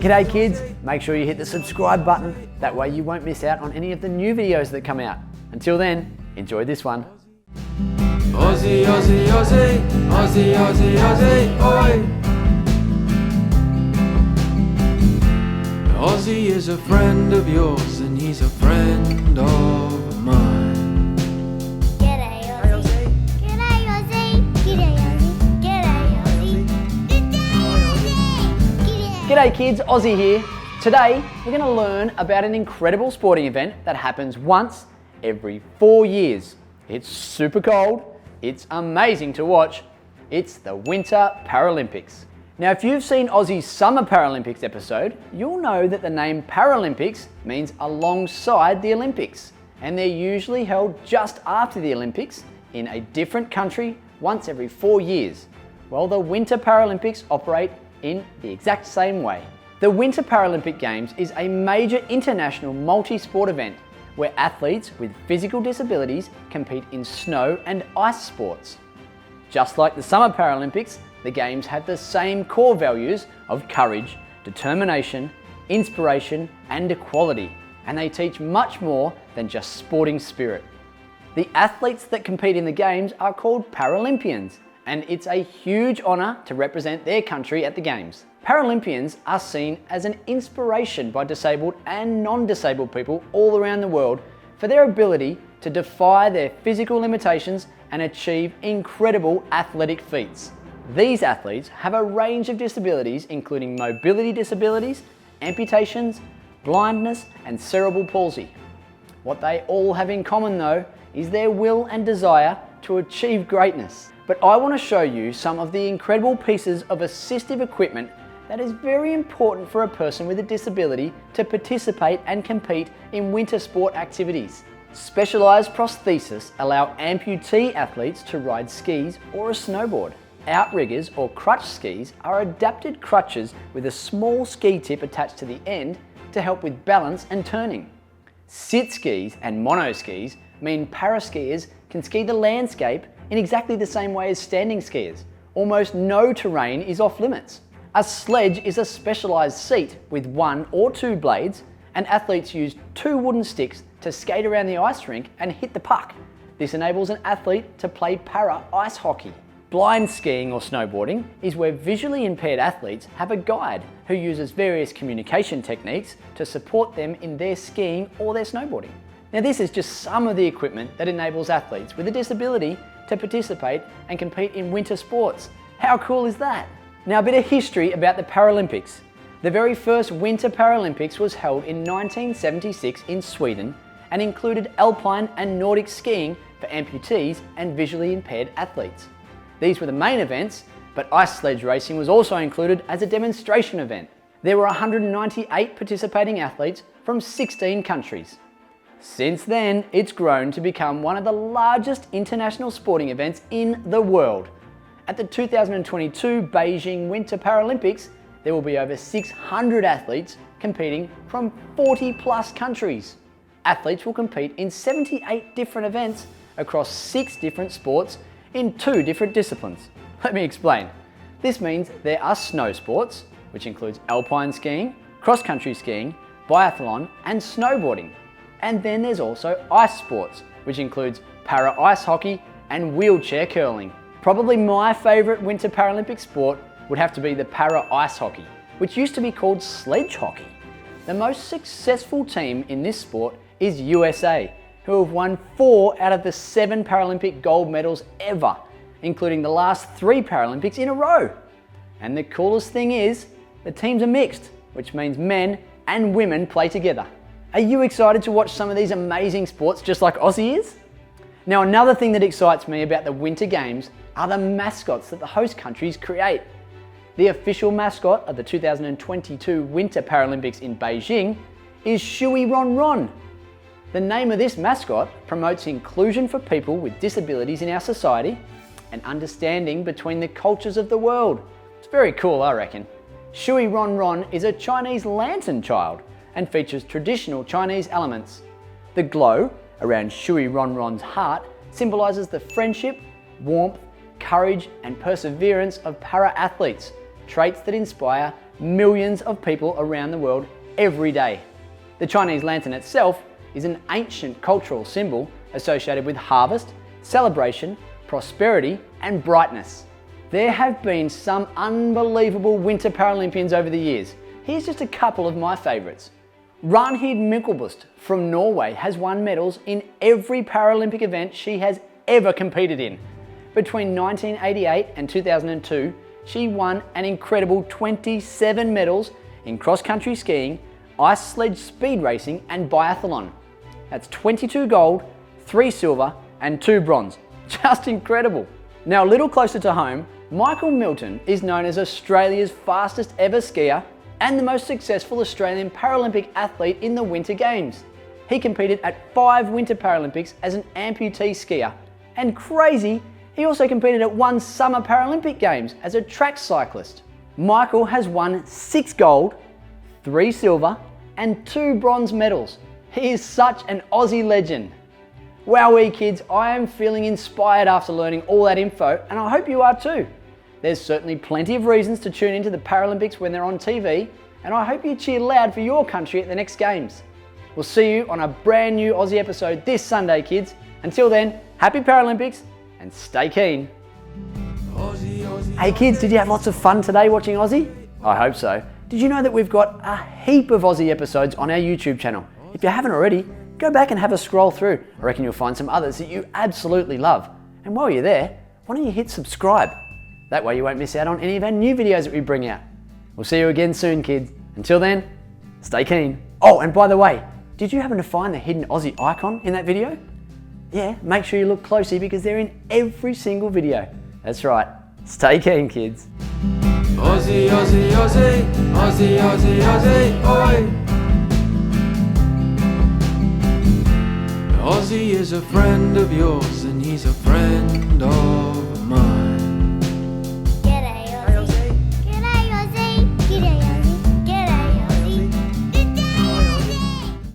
G'day kids, make sure you hit the subscribe button, that way you won't miss out on any of the new videos that come out. Until then, enjoy this one. Ozzie, Ozzie, Ozzie, Ozzie, Ozzie, Ozzie, oi! Ozzie is a friend of yours and he's a friend of mine. G'day Ozzie. G'day Ozzie. G'day Ozzie. G'day Ozzie. G'day Ozzie. G'day kids, Ozzie here. Today, we're going to learn about an incredible sporting event that happens once every 4 years. It's super cold, it's amazing to watch. It's the Winter Paralympics. Now, if you've seen Ozzie's Summer Paralympics episode, you'll know that the name Paralympics means alongside the Olympics, and they're usually held just after the Olympics in a different country once every 4 years. Well, the Winter Paralympics operate in the exact same way. The Winter Paralympic Games is a major international multi-sport event where athletes with physical disabilities compete in snow and ice sports. Just like the Summer Paralympics, the Games have the same core values of courage, determination, inspiration and equality, and they teach much more than just sporting spirit. The athletes that compete in the Games are called Paralympians, and it's a huge honour to represent their country at the Games. Paralympians are seen as an inspiration by disabled and non-disabled people all around the world for their ability to defy their physical limitations and achieve incredible athletic feats. These athletes have a range of disabilities including mobility disabilities, amputations, blindness and cerebral palsy. What they all have in common though is their will and desire to achieve greatness. But I want to show you some of the incredible pieces of assistive equipment that is very important for a person with a disability to participate and compete in winter sport activities. Specialised prostheses allow amputee athletes to ride skis or a snowboard. Outriggers or crutch skis are adapted crutches with a small ski tip attached to the end to help with balance and turning. Sit skis and mono skis mean paraskiers can ski the landscape in exactly the same way as standing skiers. Almost no terrain is off limits. A sledge is a specialised seat with 1 or 2 blades, and athletes use 2 wooden sticks to skate around the ice rink and hit the puck. This enables an athlete to play para ice hockey. Blind skiing or snowboarding is where visually impaired athletes have a guide who uses various communication techniques to support them in their skiing or their snowboarding. Now, this is just some of the equipment that enables athletes with a disability to participate and compete in winter sports. How cool is that? Now, a bit of history about the Paralympics. The very first Winter Paralympics was held in 1976 in Sweden and included alpine and Nordic skiing for amputees and visually impaired athletes. These were the main events, but ice sledge racing was also included as a demonstration event. There were 198 participating athletes from 16 countries. Since then, it's grown to become one of the largest international sporting events in the world. At the 2022 Beijing Winter Paralympics, there will be over 600 athletes competing from 40 plus countries. Athletes will compete in 78 different events across 6 different sports in 2 different disciplines. Let me explain. This means there are snow sports, which includes alpine skiing, cross-country skiing, biathlon and snowboarding. And then there's also ice sports, which includes para ice hockey and wheelchair curling. Probably my favourite Winter Paralympic sport would have to be the para ice hockey, which used to be called sledge hockey. The most successful team in this sport is USA, who have won 4 out of the 7 Paralympic gold medals ever, including the last 3 Paralympics in a row. And the coolest thing is, the teams are mixed, which means men and women play together. Are you excited to watch some of these amazing sports just like Ozzie is? Now, another thing that excites me about the Winter Games are the mascots that the host countries create. The official mascot of the 2022 Winter Paralympics in Beijing is Shui Ron Ron. The name of this mascot promotes inclusion for people with disabilities in our society and understanding between the cultures of the world. It's very cool, I reckon. Shui Ron Ron is a Chinese lantern child and features traditional Chinese elements. The glow around Shui Ron Ron's heart symbolises the friendship, warmth, courage and perseverance of para-athletes, traits that inspire millions of people around the world every day. The Chinese lantern itself is an ancient cultural symbol associated with harvest, celebration, prosperity, and brightness. There have been some unbelievable Winter Paralympians over the years. Here's just a couple of my favourites. Ragnhild Myklebust from Norway has won medals in every Paralympic event she has ever competed in. Between 1988 and 2002, she won an incredible 27 medals in cross-country skiing, ice sledge speed racing and biathlon. That's 22 gold, 3 silver and 2 bronze. Just incredible. Now a little closer to home, Michael Milton is known as Australia's fastest ever skier and the most successful Australian Paralympic athlete in the Winter Games. He competed at 5 Winter Paralympics as an amputee skier. And crazy, he also competed at 1 Summer Paralympic Games as a track cyclist. Michael has won 6 gold, 3 silver and 2 bronze medals. He is such an Aussie legend. Wowee kids, I am feeling inspired after learning all that info, and I hope you are too. There's certainly plenty of reasons to tune into the Paralympics when they're on TV, and I hope you cheer loud for your country at the next Games. We'll see you on a brand new Aussie episode this Sunday, kids. Until then, happy Paralympics and stay keen. Hey kids, did you have lots of fun today watching Aussie? I hope so. Did you know that we've got a heap of Aussie episodes on our YouTube channel? If you haven't already, go back and have a scroll through. I reckon you'll find some others that you absolutely love. And while you're there, why don't you hit subscribe? That way you won't miss out on any of our new videos that we bring out. We'll see you again soon, kids. Until then, stay keen. Oh, and by the way, did you happen to find the hidden Aussie icon in that video? Yeah, make sure you look closely because they're in every single video. That's right. Stay keen, kids. Ozzie, Ozzie, Ozzie, Ozzie, Ozzie, Ozzie, oi! Ozzie is a friend of yours and he's a friend of